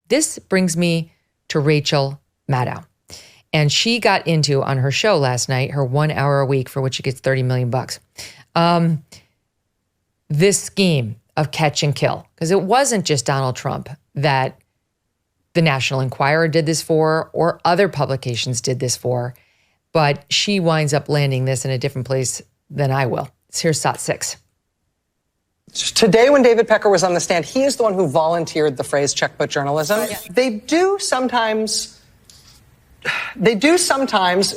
this brings me to Rachel Maddow. And she got into, on her show last night, her 1 hour a week for which she gets $30 million bucks, this scheme of catch and kill. Because it wasn't just Donald Trump that the National Enquirer did this for, or other publications did this for, but she winds up landing this in a different place than I will. Here's SOT 6. Today, when David Pecker was on the stand, he is the one who volunteered the phrase checkbook journalism. Yeah. They do sometimes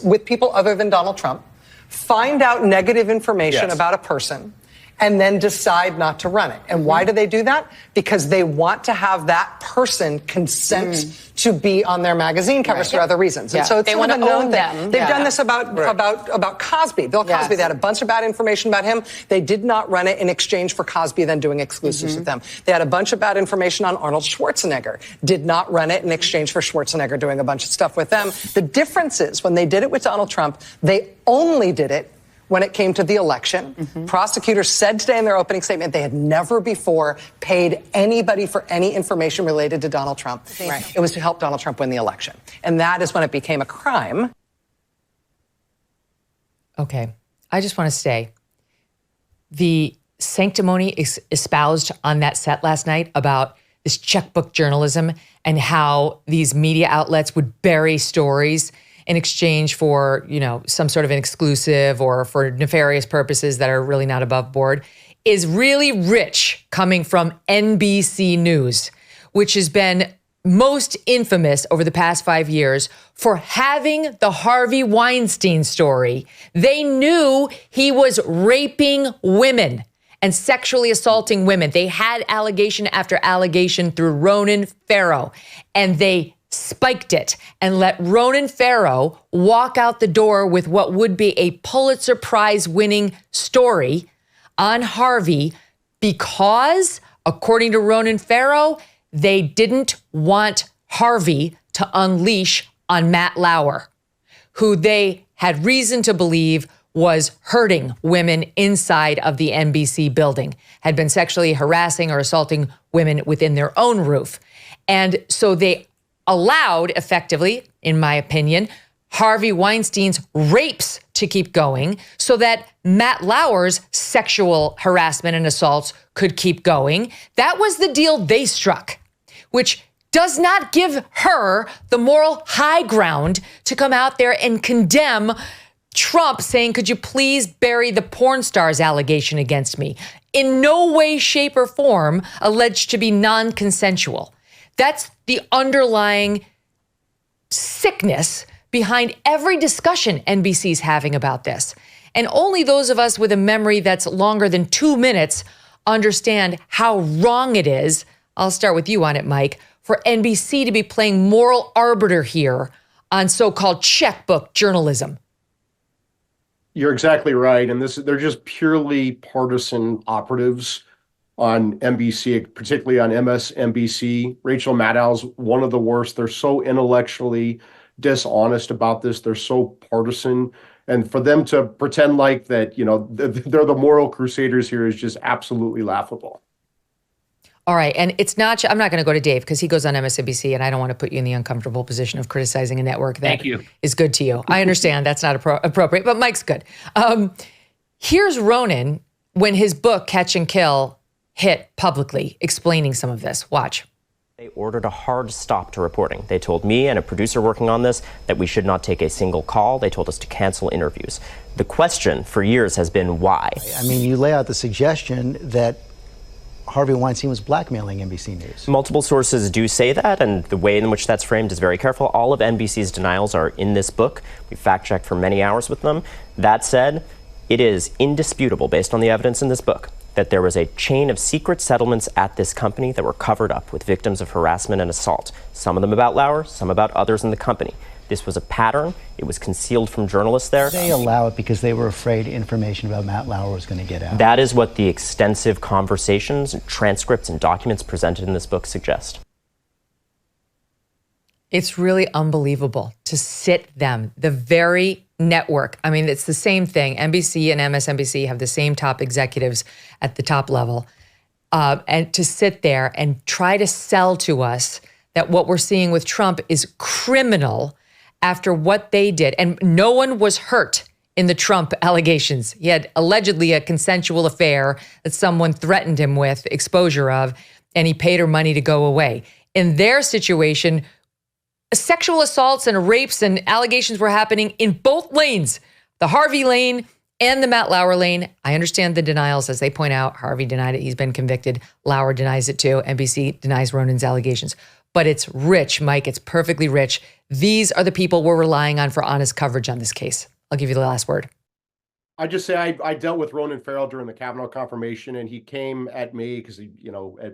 with people other than Donald Trump, find out negative information about a person and then decide not to run it. And why do they do that? Because they want to have that person consent to be on their magazine covers for other reasons. And so it's they want to own them. They've done this about Cosby. Bill Cosby, they had a bunch of bad information about him. They did not run it in exchange for Cosby then doing exclusives with them. They had a bunch of bad information on Arnold Schwarzenegger. Did not run it in exchange for Schwarzenegger doing a bunch of stuff with them. The difference is when they did it with Donald Trump, they only did it when it came to the election. Prosecutors said today in their opening statement they had never before paid anybody for any information related to Donald Trump. It was to help Donald Trump win the election. And that is when it became a crime. Okay. I just want to say the sanctimony espoused on that set last night about this checkbook journalism and how these media outlets would bury stories in exchange for, some sort of an exclusive or for nefarious purposes that are really not above board, is really rich coming from NBC News, which has been most infamous over the past 5 years for having the Harvey Weinstein story. They knew he was raping women and sexually assaulting women. They had allegation after allegation through Ronan Farrow, and they spiked it and let Ronan Farrow walk out the door with what would be a Pulitzer Prize winning story on Harvey because, according to Ronan Farrow, they didn't want Harvey to unleash on Matt Lauer, who they had reason to believe was hurting women inside of the NBC building, had been sexually harassing or assaulting women within their own roof. And so they allowed, effectively, in my opinion, Harvey Weinstein's rapes to keep going so that Matt Lauer's sexual harassment and assaults could keep going. That was the deal they struck, which does not give her the moral high ground to come out there and condemn Trump saying, could you please bury the porn star's allegation against me? In no way, shape, or form alleged to be non-consensual. That's the underlying sickness behind every discussion NBC's having about this. And only those of us with a memory that's longer than 2 minutes understand how wrong it is, I'll start with you on it, Mike, for NBC to be playing moral arbiter here on so-called checkbook journalism. You're exactly right. And they're just purely partisan operatives on NBC, particularly on MSNBC. Rachel Maddow's one of the worst. They're so intellectually dishonest about this. They're so partisan. And for them to pretend like that, they're the moral crusaders here is just absolutely laughable. All right. And it's not, I'm not going to go to Dave because he goes on MSNBC and I don't want to put you in the uncomfortable position of criticizing a network that is good to you. I understand that's not appropriate, but Mike's good. Here's Ronan when his book, Catch and Kill, hit publicly, explaining some of this. Watch. They ordered a hard stop to reporting. They told me and a producer working on this that we should not take a single call. They told us to cancel interviews. The question for years has been why. I mean, you lay out the suggestion that Harvey Weinstein was blackmailing NBC News. Multiple sources do say that, and the way in which that's framed is very careful. All of NBC's denials are in this book. We fact-checked for many hours with them. That said, it is indisputable, based on the evidence in this book, that there was a chain of secret settlements at this company that were covered up with victims of harassment and assault. Some of them about Lauer, some about others in the company. This was a pattern. It was concealed from journalists there. They allow it because they were afraid information about Matt Lauer was going to get out. That is what the extensive conversations, and transcripts, and documents presented in this book suggest. It's really unbelievable to sit them, the very network. I mean, it's the same thing. NBC and MSNBC have the same top executives at the top level. And to sit there and try to sell to us that what we're seeing with Trump is criminal after what they did. And no one was hurt in the Trump allegations. He had allegedly a consensual affair that someone threatened him with exposure of, and he paid her money to go away. In their situation, sexual assaults and rapes and allegations were happening in both lanes, the Harvey lane and the Matt Lauer lane. I understand the denials, as they point out. Harvey denied it. He's been convicted. Lauer denies it too. NBC denies Ronan's allegations. But it's rich, Mike. It's perfectly rich. These are the people we're relying on for honest coverage on this case. I'll give you the last word. I just say I dealt with Ronan Farrell during the Kavanaugh confirmation, and he came at me because I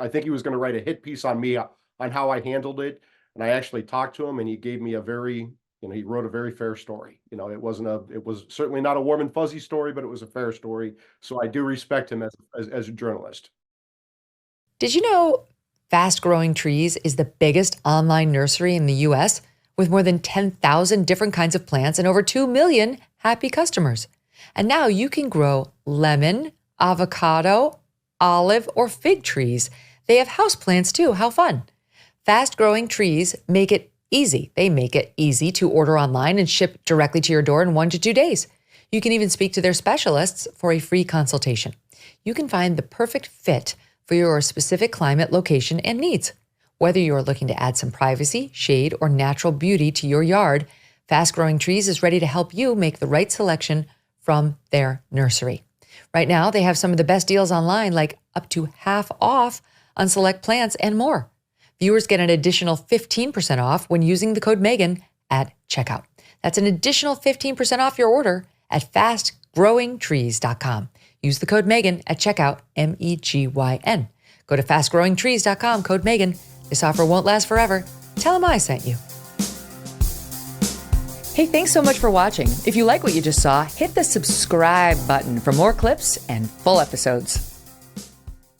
think he was going to write a hit piece on me on how I handled it. And I actually talked to him, and he gave me he wrote a very fair story. It was certainly not a warm and fuzzy story, but it was a fair story. So I do respect him as a journalist. Did you know Fast Growing Trees is the biggest online nursery in the U.S. with more than 10,000 different kinds of plants and over 2 million happy customers? And now you can grow lemon, avocado, olive, or fig trees. They have houseplants too. How fun. Fast Growing Trees make it easy. They make it easy to order online and ship directly to your door in 1 to 2 days. You can even speak to their specialists for a free consultation. You can find the perfect fit for your specific climate, location, and needs. Whether you're looking to add some privacy, shade, or natural beauty to your yard, Fast Growing Trees is ready to help you make the right selection from their nursery. Right now, they have some of the best deals online, like up to half off on select plants and more. Viewers get an additional 15% off when using the code Megyn at checkout. That's an additional 15% off your order at fastgrowingtrees.com. Use the code Megyn at checkout, MEGYN. Go to fastgrowingtrees.com, code Megyn. This offer won't last forever. Tell them I sent you. Hey, thanks so much for watching. If you like what you just saw, hit the subscribe button for more clips and full episodes.